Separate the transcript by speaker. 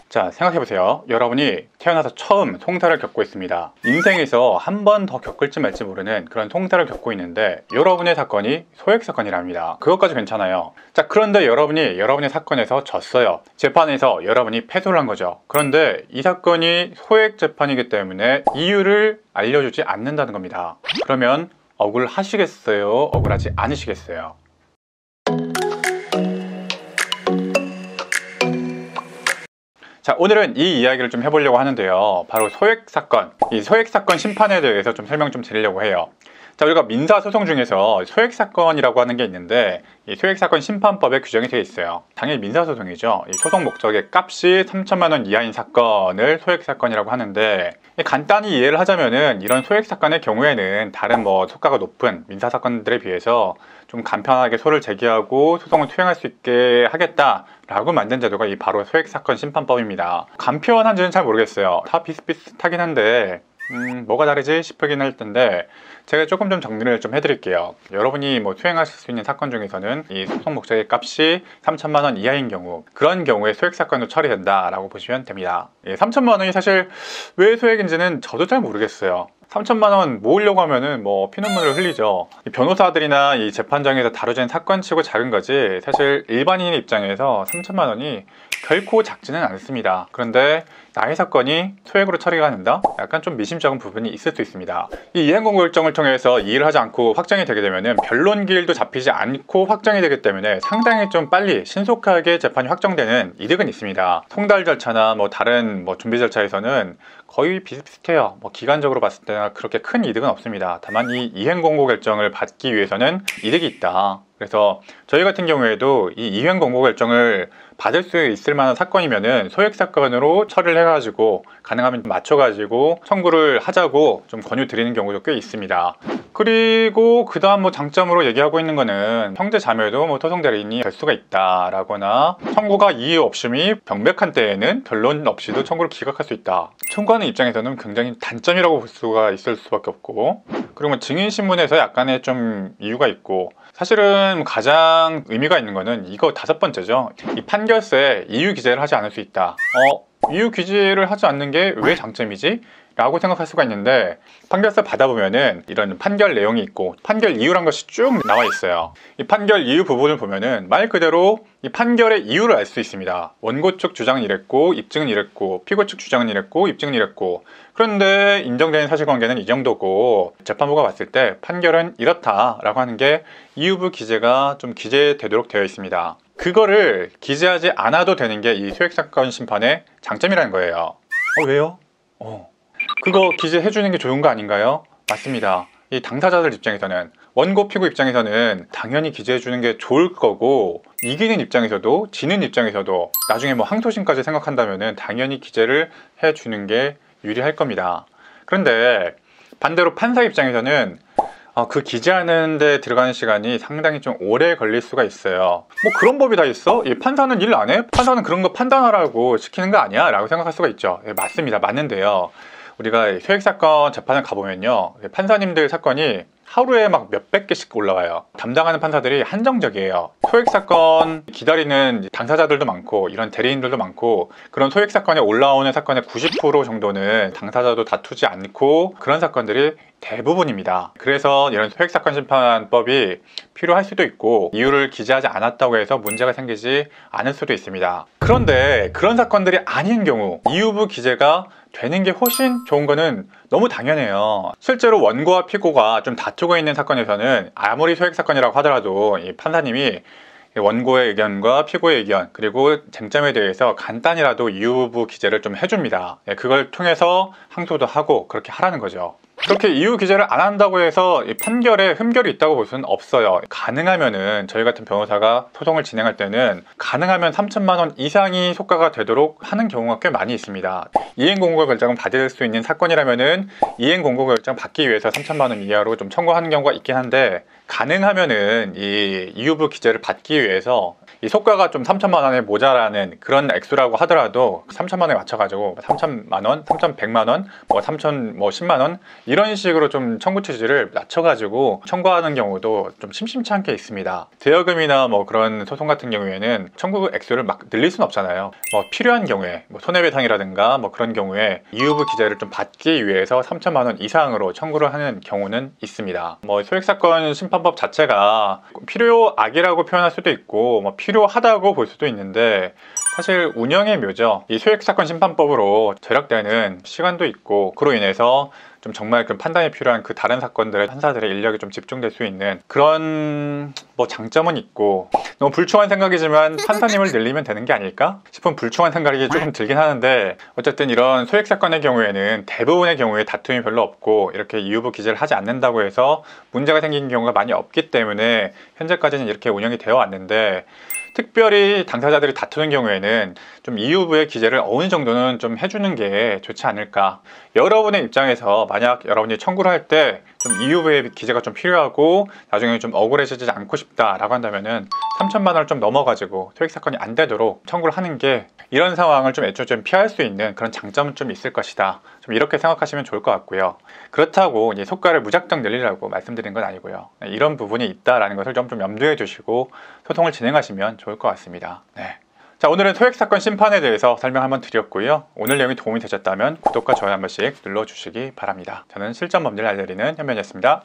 Speaker 1: 자, 생각해보세요. 여러분이 태어나서 처음 송사를 겪고 있습니다. 인생에서 한 번 더 겪을지 말지 모르는 그런 송사를 겪고 있는데 여러분의 사건이 소액 사건이랍니다. 그것까지 괜찮아요. 자, 그런데 여러분이 여러분의 사건에서 졌어요. 재판에서 여러분이 패소를 한 거죠. 그런데 이 사건이 소액 재판이기 때문에 이유를 알려주지 않는다는 겁니다. 그러면 억울하시겠어요? 억울하지 않으시겠어요? 자, 오늘은 이 이야기를 좀 해보려고 하는데요. 바로 소액사건, 이 소액사건 심판에 대해서 좀 설명 좀 드리려고 해요. 자, 우리가 민사소송 중에서 소액사건이라고 하는 게 있는데 이 소액사건 심판법에 규정이 되어 있어요. 당연히 민사소송이죠. 이 소송 목적의 값이 3천만 원 이하인 사건을 소액사건이라고 하는데 간단히 이해를 하자면은 이런 소액사건의 경우에는 다른 소가가 높은 민사사건들에 비해서 좀 간편하게 소를 제기하고 소송을 수행할 수 있게 하겠다라고 만든 제도가 이 바로 소액사건 심판법입니다. 간편한지는 잘 모르겠어요. 다 비슷비슷하긴 한데 뭐가 다르지 싶으긴 할 텐데 제가 조금 좀 정리를 좀 해드릴게요. 여러분이 수행하실 수 있는 사건 중에서는 이 소송 목적의 값이 3천만 원 이하인 경우, 그런 경우에 소액사건으로 처리된다 라고 보시면 됩니다. 3천만 원이 사실 왜 소액인지는 저도 잘 모르겠어요. 3천만 원 모으려고 하면은 피눈물을 흘리죠. 이 변호사들이나 이 재판장에서 다뤄지는 사건치고 작은 거지 사실 일반인의 입장에서 3천만 원이 결코 작지는 않습니다. 그런데 나의 사건이 소액으로 처리가 된다? 약간 좀 미심쩍은 부분이 있을 수 있습니다. 이 이행공고일정을 통해서 이의를 하지 않고 확정이 되게 되면은 변론기일도 잡히지 않고 확정이 되기 때문에 상당히 좀 빨리 신속하게 재판이 확정되는 이득은 있습니다. 송달 절차나 다른 준비 절차에서는 거의 비슷비슷해요. 기간적으로 봤을 때는 그렇게 큰 이득은 없습니다. 다만 이 이행공고 결정을 받기 위해서는 이득이 있다. 그래서 저희 같은 경우에도 이 이행공고 결정을 받을 수 있을 만한 사건이면은 소액사건으로 처리를 해가지고 가능하면 맞춰가지고 청구를 하자고 좀 권유 드리는 경우도 꽤 있습니다. 그리고 그 다음 장점으로 얘기하고 있는 거는 형제 자매도 토속 대리인이 될 수가 있다라거나 청구가 이유 없음이 명백한 때에는 변론 없이도 청구를 기각할 수 있다. 청구하는 입장에서는 굉장히 단점이라고 볼 수가 있을 수밖에 없고, 그리고 증인신문에서 약간의 좀 이유가 있고, 사실은 가장 의미가 있는 거는 이거 5번째죠. 이 판결서에 이유 기재를 하지 않을 수 있다. 이유 기재를 하지 않는 게 왜 장점이지? 라고 생각할 수가 있는데 판결서 받아보면은 이런 판결 내용이 있고 판결 이유란 것이 쭉 나와 있어요. 이 판결 이유 부분을 보면은 말 그대로 이 판결의 이유를 알 수 있습니다. 원고 측 주장은 이랬고 입증은 이랬고 피고 측 주장은 이랬고 입증은 이랬고, 그런데 인정되는 사실관계는 이 정도고 재판부가 봤을 때 판결은 이렇다라고 하는 게 이유부 기재가 좀 기재되도록 되어 있습니다. 그거를 기재하지 않아도 되는 게 이 소액사건 심판의 장점이라는 거예요. 왜요? 그거 기재해주는 게 좋은 거 아닌가요? 맞습니다. 이 당사자들 입장에서는, 원고 피고 입장에서는 당연히 기재해주는 게 좋을 거고, 이기는 입장에서도 지는 입장에서도 나중에 항소심까지 생각한다면 당연히 기재를 해주는 게 유리할 겁니다. 그런데 반대로 판사 입장에서는 그 기재하는 데 들어가는 시간이 상당히 좀 오래 걸릴 수가 있어요. 그런 법이 다 있어? 이 판사는 일 안 해? 판사는 그런 거 판단하라고 시키는 거 아니야? 라고 생각할 수가 있죠. 맞습니다. 맞는데요. 우리가 소액사건 재판을 가보면요, 판사님들 사건이 하루에 몇백 개씩 올라와요. 담당하는 판사들이 한정적이에요. 소액사건 기다리는 당사자들도 많고 이런 대리인들도 많고, 그런 소액사건에 올라오는 사건의 90% 정도는 당사자도 다투지 않고 그런 사건들이 대부분입니다. 그래서 이런 소액사건 심판법이 필요할 수도 있고 이유를 기재하지 않았다고 해서 문제가 생기지 않을 수도 있습니다. 그런데 그런 사건들이 아닌 경우 이유부 기재가 되는 게 훨씬 좋은 거는 너무 당연해요. 실제로 원고와 피고가 좀 다투고 있는 사건에서는 아무리 소액사건이라고 하더라도 이 판사님이 원고의 의견과 피고의 의견 그리고 쟁점에 대해서 간단히라도 이유부 기재를 좀 해줍니다. 그걸 통해서 항소도 하고 그렇게 하라는 거죠. 그렇게 이유 기재를 안 한다고 해서 이 판결에 흠결이 있다고 볼 수는 없어요. 가능하면은 저희 같은 변호사가 소송을 진행할 때는 가능하면 3천만 원 이상이 속가가 되도록 하는 경우가 꽤 많이 있습니다. 이행공고 결정을 받을 수 있는 사건이라면은 이행공고 결정 받기 위해서 3천만 원 이하로 좀 청구하는 경우가 있긴 한데, 가능하면은 이 이유부 기재를 받기 위해서 이 소가가 좀 3천만 원에 모자라는 그런 액수라고 하더라도 3천만 원에 맞춰가지고 3천만 원, 3,100만 원, 뭐 10만 원 이런 식으로 좀 청구 취지를 낮춰가지고 청구하는 경우도 좀 심심치 않게 있습니다. 대여금이나 뭐 그런 소송 같은 경우에는 청구 액수를 막 늘릴 수는 없잖아요. 뭐 필요한 경우에 뭐 손해배상이라든가 뭐 그런 경우에 이유부 기재를 좀 받기 위해서 3천만 원 이상으로 청구를 하는 경우는 있습니다. 뭐 소액사건 심판법 자체가 필요악이라고 표현할 수도 있고 뭐 필요하다고 볼 수도 있는데 사실 운영의 묘죠. 이 소액사건 심판법으로 절약되는 시간도 있고 그로 인해서 좀 정말 그 판단이 필요한 그 다른 사건들의 판사들의 인력이 좀 집중될 수 있는 그런 뭐 장점은 있고, 너무 불충한 생각이지만 판사님을 늘리면 되는 게 아닐까 싶은 불충한 생각이 조금 들긴 하는데, 어쨌든 이런 소액사건의 경우에는 대부분의 경우에 다툼이 별로 없고 이렇게 이유부 기재를 하지 않는다고 해서 문제가 생긴 경우가 많이 없기 때문에 현재까지는 이렇게 운영이 되어 왔는데, 특별히 당사자들이 다투는 경우에는 좀 이유부의 기재를 어느 정도는 좀 해주는 게 좋지 않을까. 여러분의 입장에서 만약 여러분이 청구를 할 때 좀 이유부의 기재가 좀 필요하고 나중에 좀 억울해지지 않고 싶다라고 한다면은 3천만 원을 좀 넘어가지고 소액사건이 안 되도록 청구를 하는 게, 이런 상황을 좀 애초에 좀 피할 수 있는 그런 장점은 좀 있을 것이다. 좀 이렇게 생각하시면 좋을 것 같고요. 그렇다고 이제 소가를 무작정 늘리라고 말씀드린 건 아니고요. 이런 부분이 있다라는 것을 좀 염두에 두시고 소송을 진행하시면 좋을 것 같습니다. 네. 자, 오늘은 소액사건 심판에 대해서 설명 한번 드렸고요. 오늘 내용이 도움이 되셨다면 구독과 좋아요 한 번씩 눌러주시기 바랍니다. 저는 실전법리를 알려드리는 현면이었습니다.